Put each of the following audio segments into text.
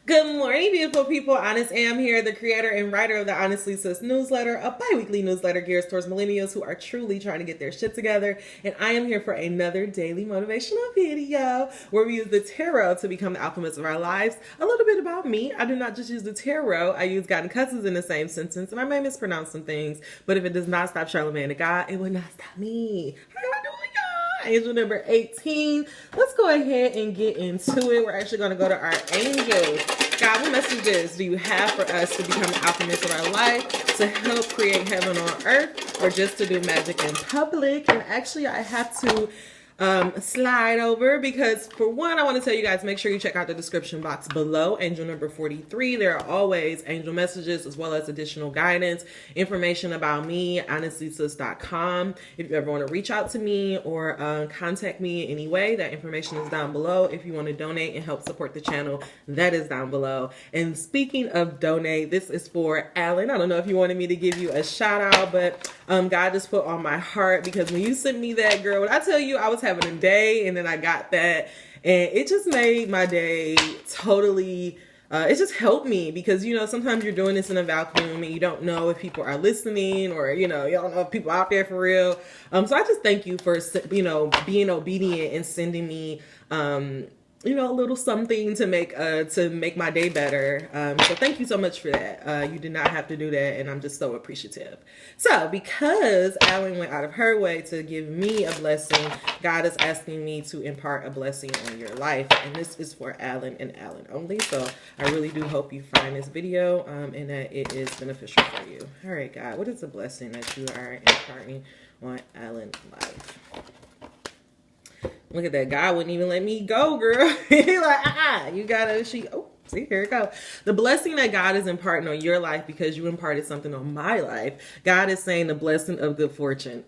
Good morning, beautiful people. Honest Am here, the creator and writer of the Honestly Sis newsletter, a bi-weekly newsletter geared towards millennials who are truly trying to get their shit together. And I am here for another daily motivational video where we use the tarot to become the alchemists of our lives. A little bit about me. I do not just use the tarot. I use God and cousins in the same sentence, and I may mispronounce some things, but if it does not stop Charlemagne the God, it will not stop me. How y'all doing, y'all? Angel number 18. Let's go ahead and get into it. We're actually going to go to our angels. God, what messages do you have for us to become the alchemists of our life, to help create heaven on earth, or just to do magic in public? And actually, I have to slide over because, for one, I want to tell you guys, make sure you check out the description box below, angel number 43. There are always angel messages as well as additional guidance, information about me, honestlysis.com. If you ever want to reach out to me or contact me in any way, that information is down below. If you want to donate and help support the channel, that is down below. And speaking of donate, this is for Alan. I don't know if you wanted me to give you a shout out, but God just put on my heart, because when you sent me that, girl, when I tell you I was having a day and then I got that, and it just made my day totally, it just helped me, because, you know, sometimes you're doing this in a vacuum and you don't know if people are listening, or, you know, you don't know if people out there for real. So I just thank you for, you know, being obedient and sending me, you know, a little something to make my day better. So thank you so much for that. You did not have to do that, and I'm just so appreciative. So because Alan went out of her way to give me a blessing, God is asking me to impart a blessing on your life, and this is for Alan and Alan only. So I really do hope you find this video and that it is beneficial for you. All right, God, what is the blessing that you are imparting on Alan's life? Look at that. God wouldn't even let me go, girl. He like, you gotta, see, here it goes. The blessing that God is imparting on your life, because you imparted something on my life. God is saying the blessing of good fortune.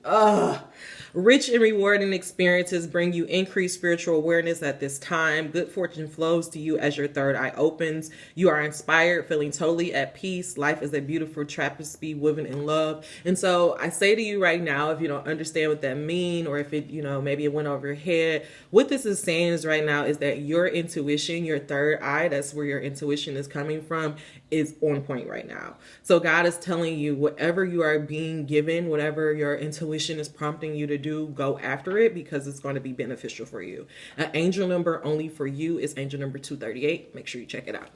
Rich and rewarding experiences bring you increased spiritual awareness at this time. Good fortune flows to you as your third eye opens. You are inspired, feeling totally at peace. Life is a beautiful tapestry woven in love. And so I say to you right now, if you don't understand what that means, or if it, you know, maybe it went over your head, what this is saying is right now is that your intuition, your third eye, that's where your intuition is coming from, is on point right now. So God is telling you, whatever you are being given, whatever your intuition is prompting you to do, go after it, because it's going to be beneficial for you. An angel number only for you is angel number 238. Make sure you check it out.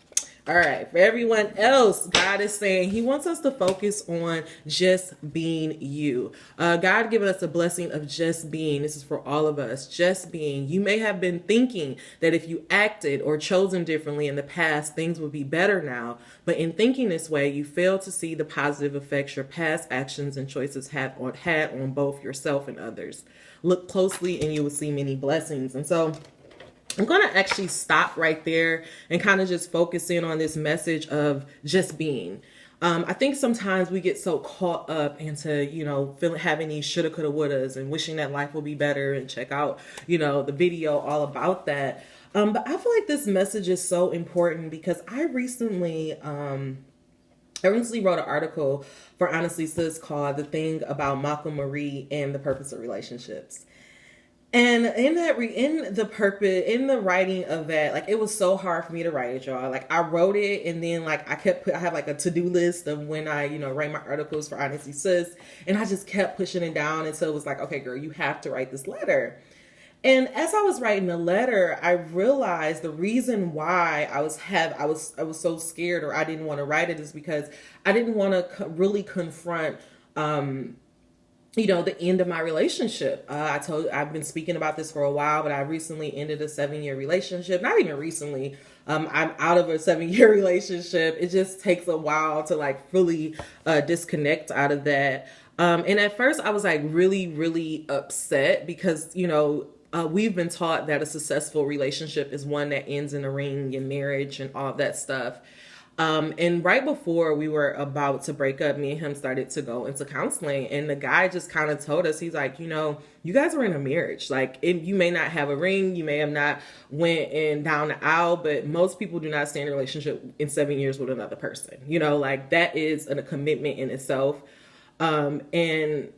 All right, for everyone else, God is saying he wants us to focus on just being you. God given us a blessing of just being. This is for all of us, just being. You may have been thinking that if you acted or chosen differently in the past, things would be better now. But in thinking this way, you fail to see the positive effects your past actions and choices had on both yourself and others. Look closely and you will see many blessings. And so I'm going to actually stop right there and kind of just focus in on this message of just being. I think sometimes we get so caught up into, you know, having these shoulda, coulda, wouldas and wishing that life will be better, and check out, you know, the video all about that. But I feel like this message is so important, because I recently wrote an article for Honestly Sis called "The Thing About Malcolm Marie and the Purpose of Relationships." And in the writing of that, like, it was so hard for me to write it, y'all. Like, I wrote it, and then, like, I have like a to-do list of when I, you know, write my articles for Honestly Sis, and I just kept pushing it down until it was like, okay, girl, you have to write this letter. And as I was writing the letter, I realized the reason why I was so scared, or I didn't want to write it, is because I didn't want to really confront, you know, the end of my relationship. I've been speaking about this for a while, but I recently ended a 7-year relationship. Not even recently. I'm out of a 7-year relationship. It just takes a while to, like, fully disconnect out of that. And at first I was, like, really, really upset, because, you know, we've been taught that a successful relationship is one that ends in a ring and marriage and all of that stuff. And right before we were about to break up, me and him started to go into counseling, and the guy just kind of told us, he's like, you know, you guys are in a marriage. Like, you may not have a ring, you may have not went in down the aisle, but most people do not stay in a relationship in 7 years with another person. You know, like, that is a commitment in itself. And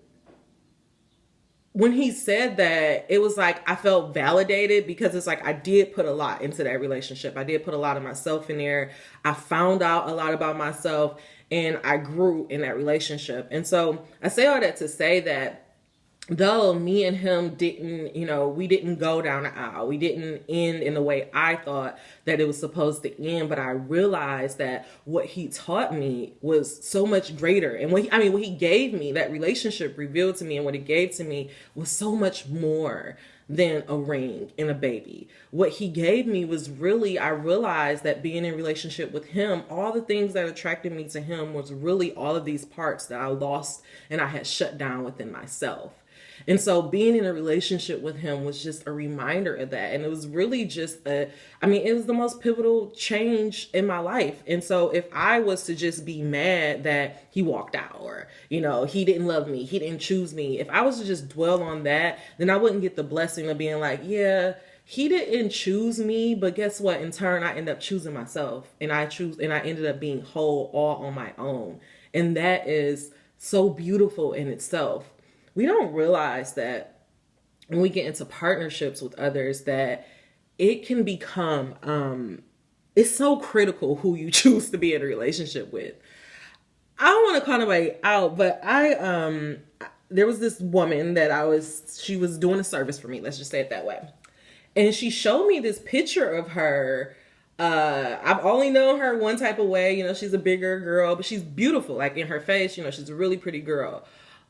when he said that, it was like I felt validated, because it's like I did put a lot into that relationship. I did put a lot of myself in there. I found out a lot about myself, and I grew in that relationship. And so I say all that to say that though me and him didn't, we didn't go down the aisle. We didn't end in the way I thought that it was supposed to end. But I realized that what he taught me was so much greater. And what he gave me, that relationship revealed to me, and what it gave to me was so much more than a ring and a baby. What he gave me was really, I realized that being in relationship with him, all the things that attracted me to him was really all of these parts that I lost and I had shut down within myself. And so being in a relationship with him was just a reminder of that. And it was really just it was the most pivotal change in my life. And so if I was to just be mad that he walked out, or, he didn't love me, he didn't choose me, if I was to just dwell on that, then I wouldn't get the blessing of being like, yeah, he didn't choose me, but guess what? In turn, I ended up choosing myself, and I ended up being whole all on my own. And that is so beautiful in itself. We don't realize that when we get into partnerships with others, that it can become, it's so critical who you choose to be in a relationship with. I don't want to call anybody out, but there was this woman that she was doing a service for me. Let's just say it that way. And she showed me this picture of her. I've only known her one type of way. She's a bigger girl, but she's beautiful. Like in her face, she's a really pretty girl.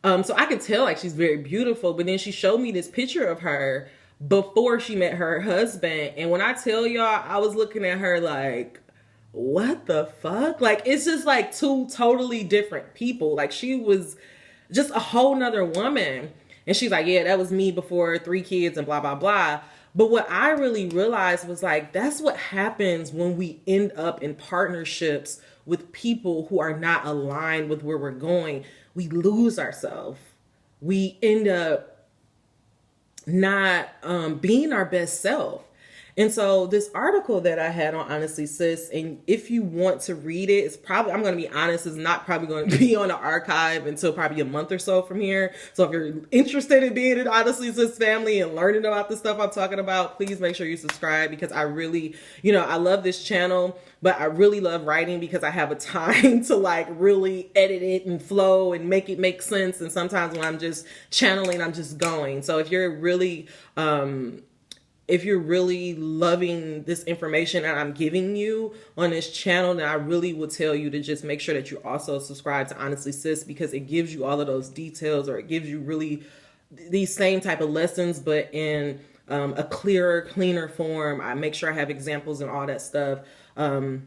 So I could tell like she's very beautiful, but then she showed me this picture of her before she met her husband. And when I tell y'all, I was looking at her like, what the fuck? Like, it's just like two totally different people. Like, she was just a whole nother woman. And she's like, yeah, that was me before 3 kids and blah, blah, blah. But what I really realized was like, that's what happens when we end up in partnerships with people who are not aligned with where we're going. We lose ourselves. We end up not being our best self. And so this article that I had on Honestly Sis, and if you want to read it, it's probably, I'm going to be honest, it's not probably going to be on the archive until probably a month or so from here. So if you're interested in being an Honestly Sis family and learning about the stuff I'm talking about, please make sure you subscribe, because I really, I love this channel, but I really love writing because I have a time to like really edit it and flow and make it make sense. And sometimes when I'm just channeling, I'm just going. So if you're really loving this information that I'm giving you on this channel, then I really would tell you to just make sure that you also subscribe to Honestly Sis, because it gives you all of those details, or it gives you really these same type of lessons, but in a clearer, cleaner form. I make sure I have examples and all that stuff. So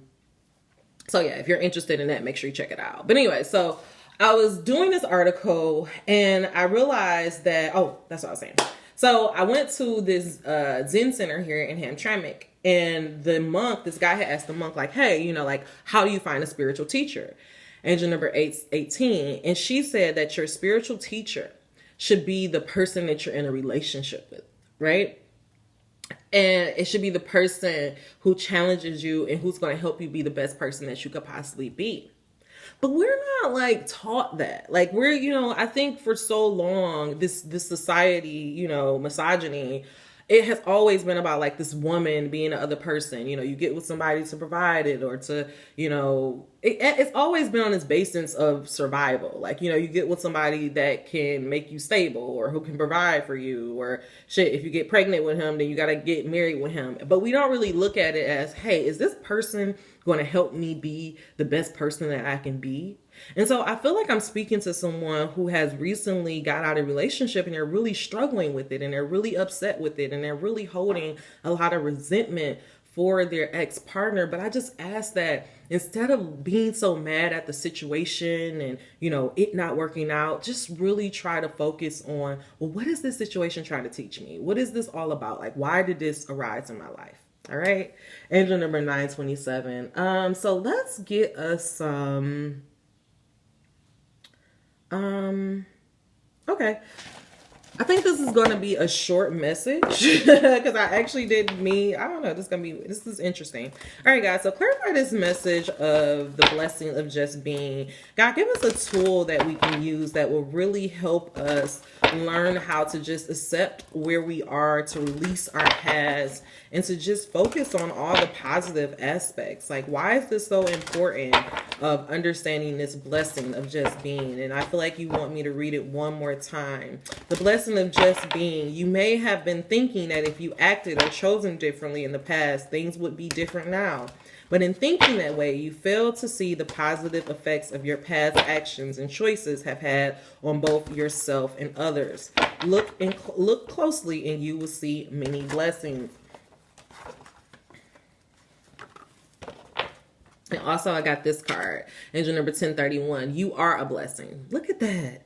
yeah, if you're interested in that, make sure you check it out. But anyway, so I was doing this article and I realized that, that's what I was saying. So I went to this Zen center here in Hamtramck, and this guy had asked the monk, like, hey, like, how do you find a spiritual teacher? Angel number 18. And she said that your spiritual teacher should be the person that you're in a relationship with, right? And it should be the person who challenges you and who's going to help you be the best person that you could possibly be. But we're not like taught that. Like we're, I think for so long, this society, misogyny, it has always been about like this woman being the other person. You get with somebody to provide it, or to, it's always been on this basis of survival. Like, you get with somebody that can make you stable, or who can provide for you, or shit, if you get pregnant with him, then you got to get married with him. But we don't really look at it as, hey, is this person going to help me be the best person that I can be? And so I feel like I'm speaking to someone who has recently got out of a relationship, and they're really struggling with it, and they're really upset with it, and they're really holding a lot of resentment for their ex-partner. But I just ask that instead of being so mad at the situation and, it not working out, just really try to focus on, well, what is this situation trying to teach me? What is this all about? Like, why did this arise in my life? All right. Angel number 927. So let's get us some, okay. I think this is going to be a short message because I actually did I don't know, this is interesting. All right, guys. So clarify this message of the blessing of just being. God, give us a tool that we can use that will really help us learn how to just accept where we are, to release our past, and to just focus on all the positive aspects. Like, why is this so important of understanding this blessing of just being? And I feel like you want me to read it one more time. The blessing of just being. You may have been thinking that if you acted or chosen differently in the past, things would be different now. But in thinking that way, you fail to see the positive effects of your past actions and choices have had on both yourself and others. Look closely and you will see many blessings. And also I got this card, angel number 1031. You are a blessing. Look at that.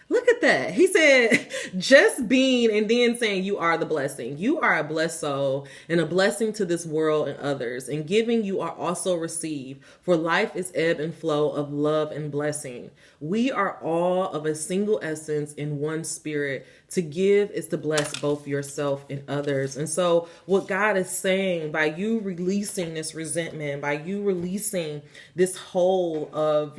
Look at that. He said, just being, and then saying you are the blessing. You are a blessed soul and a blessing to this world and others. And giving, you are also received. For life is ebb and flow of love and blessing. We are all of a single essence in one spirit. To give is to bless both yourself and others. And so what God is saying, by you releasing this resentment, by you releasing this whole of,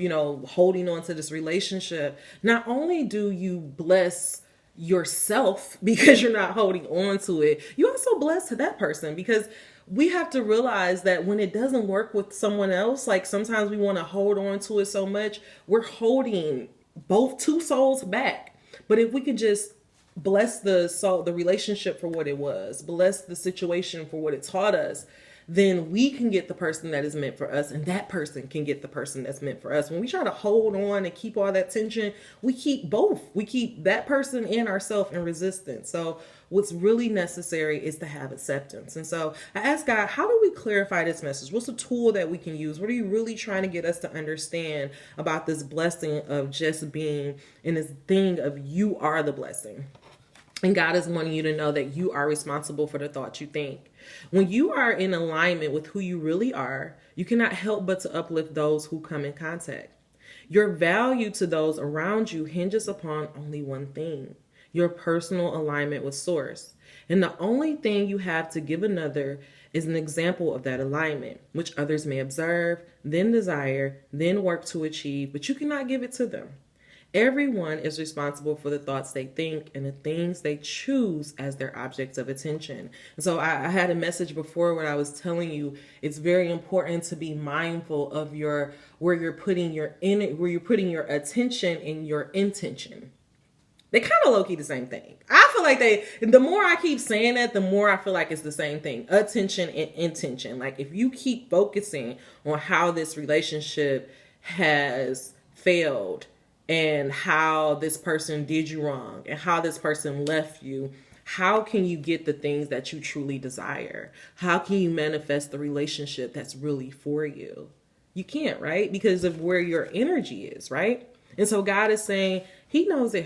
holding on to this relationship, not only do you bless yourself because you're not holding on to it, you also bless that person, because we have to realize that when it doesn't work with someone else, like sometimes we want to hold on to it so much, we're holding both two souls back. But if we could just bless the soul, the relationship for what it was, bless the situation for what it taught us, then we can get the person that is meant for us, and that person can get the person that's meant for us. When we try to hold on and keep all that tension, we keep both. We keep that person and ourselves in resistance. So what's really necessary is to have acceptance. And so I asked God, how do we clarify this message? What's a tool that we can use? What are you really trying to get us to understand about this blessing of just being, and this thing of you are the blessing? And God is wanting you to know that you are responsible for the thoughts you think. When you are in alignment with who you really are, you cannot help but to uplift those who come in contact. Your value to those around you hinges upon only one thing: your personal alignment with Source. And the only thing you have to give another is an example of that alignment, which others may observe, then desire, then work to achieve, but you cannot give it to them. Everyone is responsible for the thoughts they think and the things they choose as their objects of attention. And so I had a message before where I was telling you it's very important to be mindful of where you're putting your attention and your intention. They kind of low-key the same thing. I feel like the more I keep saying that, the more I feel like it's the same thing. Attention and intention. Like if you keep focusing on how this relationship has failed, and how this person did you wrong, and how this person left you, how can you get the things that you truly desire? How can you manifest the relationship that's really for you? You can't, right? Because of where your energy is, right? And so God is saying, He knows it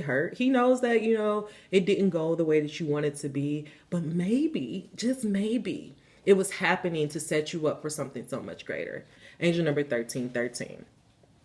hurt. He knows that, it didn't go the way that you wanted it to be, but maybe, just maybe, it was happening to set you up for something so much greater. Angel number 1313.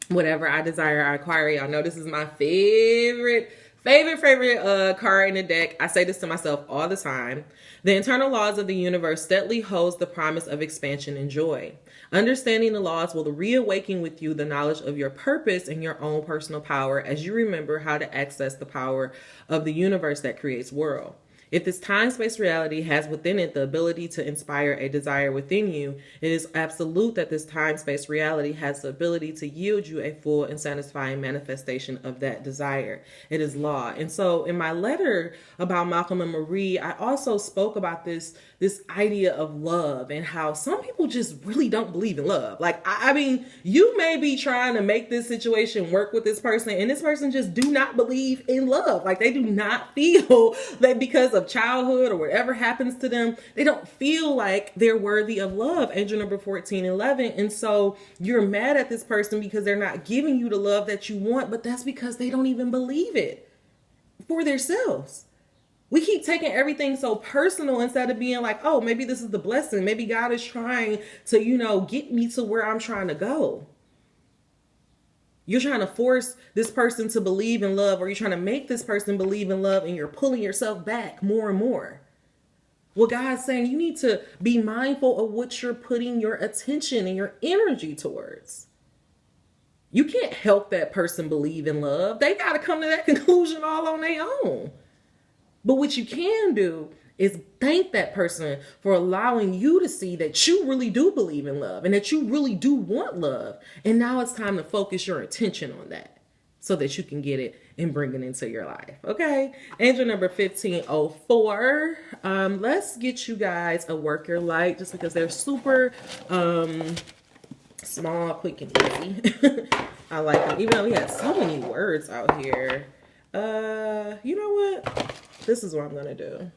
Whatever I desire, I acquire. Y'all know this is my favorite card in the deck. I say this to myself all the time. The internal laws of the universe steadily holds the promise of expansion and joy. Understanding the laws will reawaken with you the knowledge of your purpose and your own personal power as you remember how to access the power of the universe that creates world. If this time-space reality has within it the ability to inspire a desire within you, it is absolute that this time-space reality has the ability to yield you a full and satisfying manifestation of that desire. It is law. And so in my letter about Malcolm and Marie, I also spoke about this idea of love and how some people just really don't believe in love. Like, I mean, you may be trying to make this situation work with this person, and this person just do not believe in love. Like, they do not feel that because of childhood or whatever happens to them, they don't feel like they're worthy of love. Angel number 1411. And so you're mad at this person because they're not giving you the love that you want, but that's because they don't even believe it for themselves. We keep taking everything so personal instead of being like, oh, maybe this is the blessing. Maybe God is trying to, get me to where I'm trying to go. You're trying to force this person to believe in love, or you're trying to make this person believe in love, and you're pulling yourself back more and more. Well, God's saying you need to be mindful of what you're putting your attention and your energy towards. You can't help that person believe in love. They got to come to that conclusion all on their own. But what you can do is thank that person for allowing you to see that you really do believe in love and that you really do want love. And now it's time to focus your attention on that so that you can get it and bring it into your life. Okay. Angel number 1504. Let's get you guys a worker light just because they're super small, quick, and easy. I like them. Even though we have so many words out here. You know what? This is what I'm going to do.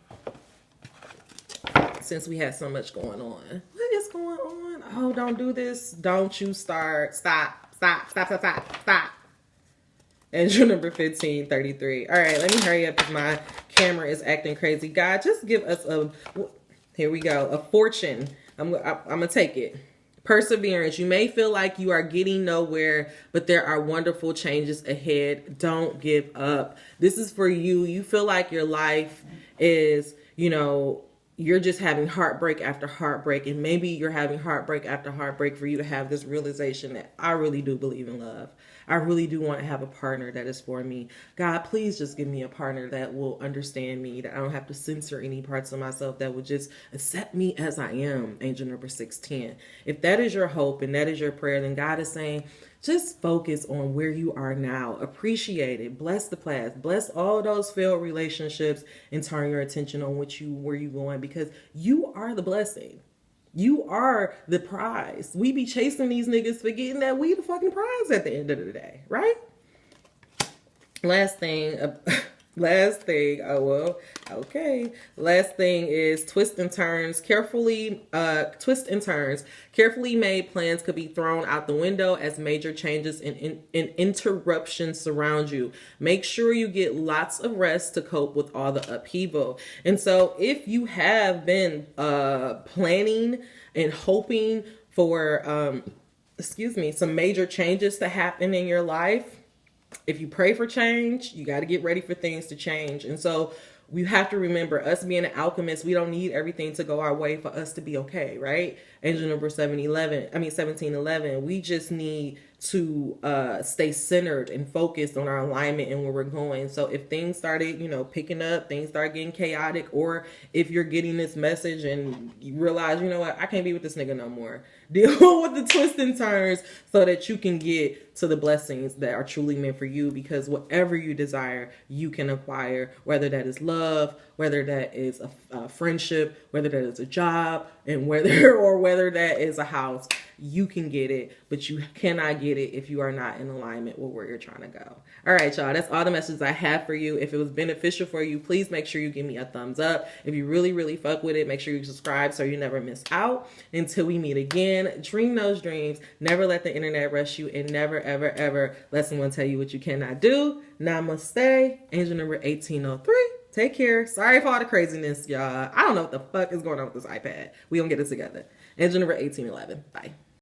Since we had so much going on. What is going on? Oh, don't do this. Don't you start. Stop. Angel number 1533. All right, let me hurry up because my camera is acting crazy. God, just give us here we go, a fortune. I'm going to take it. Perseverance. You may feel like you are getting nowhere, but there are wonderful changes ahead. Don't give up. This is for you. You feel like your life is, you're just having heartbreak after heartbreak. And maybe you're having heartbreak after heartbreak for you to have this realization that I really do believe in love. I really do want to have a partner that is for me. God, please just give me a partner that will understand me, that I don't have to censor any parts of myself, that will just accept me as I am. Angel number 610. If that is your hope and that is your prayer, then God is saying, just focus on where you are now. Appreciate it. Bless the past. Bless all those failed relationships and turn your attention on where you going, because you are the blessing. You are the prize. We be chasing these niggas forgetting that we the fucking prize at the end of the day, right? Last thing. Last thing is twists and turns. Carefully made plans could be thrown out the window as major changes and interruptions surround you. Make sure you get lots of rest to cope with all the upheaval. And so if you have been planning and hoping for some major changes to happen in your life, if you pray for change, you got to get ready for things to change. And so we have to remember, us being an alchemist, we don't need everything to go our way for us to be okay, right? Angel number 1711. We just need to stay centered and focused on our alignment and where we're going. So if things started, picking up, things start getting chaotic, or if you're getting this message and you realize, what, I can't be with this nigga no more. Deal with the twists and turns so that you can get to the blessings that are truly meant for you, because whatever you desire, you can acquire, whether that is love, whether that is a friendship, whether that is a job, and whether that is a house. You can get it, but you cannot get it if you are not in alignment with where you're trying to go. All right, y'all. That's all the messages I have for you. If it was beneficial for you, please make sure you give me a thumbs up. If you really, really fuck with it, make sure you subscribe so you never miss out. Until we meet again, dream those dreams. Never let the internet rush you, and never, ever, ever let someone tell you what you cannot do. Namaste. Angel number 1803. Take care. Sorry for all the craziness, y'all. I don't know what the fuck is going on with this iPad. We gonna get it together. Angel number 1811. Bye.